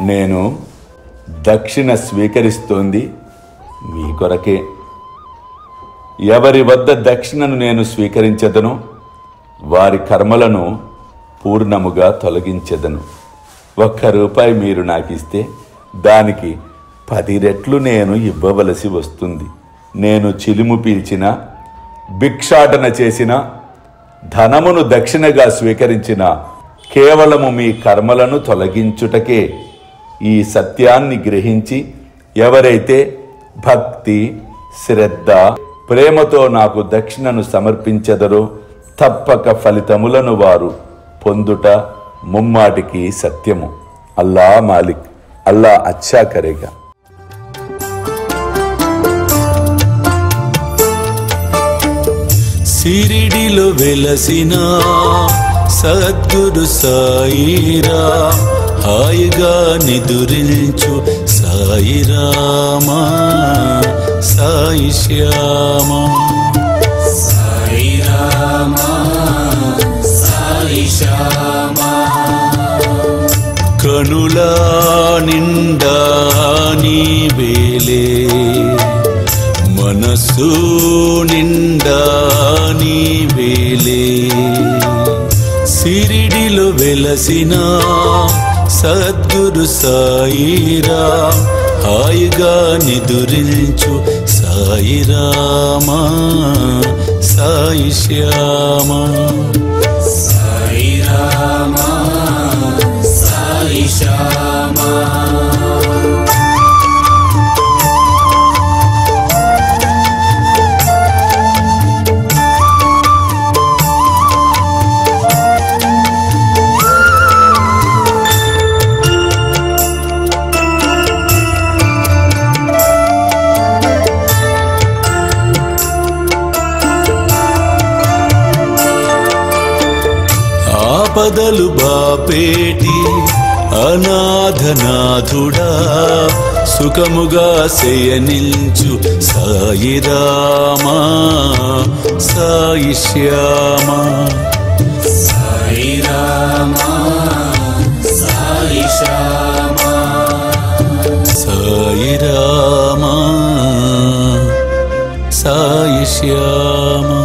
నేను దక్షిణ స్వీకరిస్తోంది మీ కొరకే. ఎవరి వద్ద దక్షిణను నేను స్వీకరించెదనో వారి కర్మలను పూర్ణముగా తొలగించెదను. 1 రూపాయి మీరు నాకిస్తే దానికి 10 రెట్లు నేను ఇవ్వవలసి వస్తుంది. నేను చిలుము పీల్చిన, భిక్షాటన చేసిన, ధనమును దక్షిణగా స్వీకరించిన కేవలము మీ కర్మలను తొలగించుటకే. ఈ సత్యాన్ని గ్రహించి ఎవరైతే భక్తి, శ్రద్ధ, ప్రేమతో నాకు దక్షిణను సమర్పించెదరో తప్పక ఫలితములను వారు పొందుట ముమ్మాటికి సత్యము. అల్లా మాలిక్, అల్లా అచ్చా కరేగా. సిరిడిలో వెలసిన సద్గురు సాయిరా, హాయిగా నిదురించు సాయిరామా, సాయి శ్యామా. సాయిరామా, సాయి శ్యామా. కనుల నిండా నీవేలే, మనసు నిండా నీవేలే. సిరిడిలో వెలసిన సద్గురు సాయిరా, హాయిగా నిదురించు సాయిరామా, సాయి శ్యామా. సాయిరామా, సాయి శ్యామా. ఆపదలు బాపేటి అనాథనాథుడా, సుఖముగా శయనించు సాయిరామా, సాయి శ్యామా. సాయిరామా, సాయి శ్యామా. సాయిరామా, సాయి శ్యామా.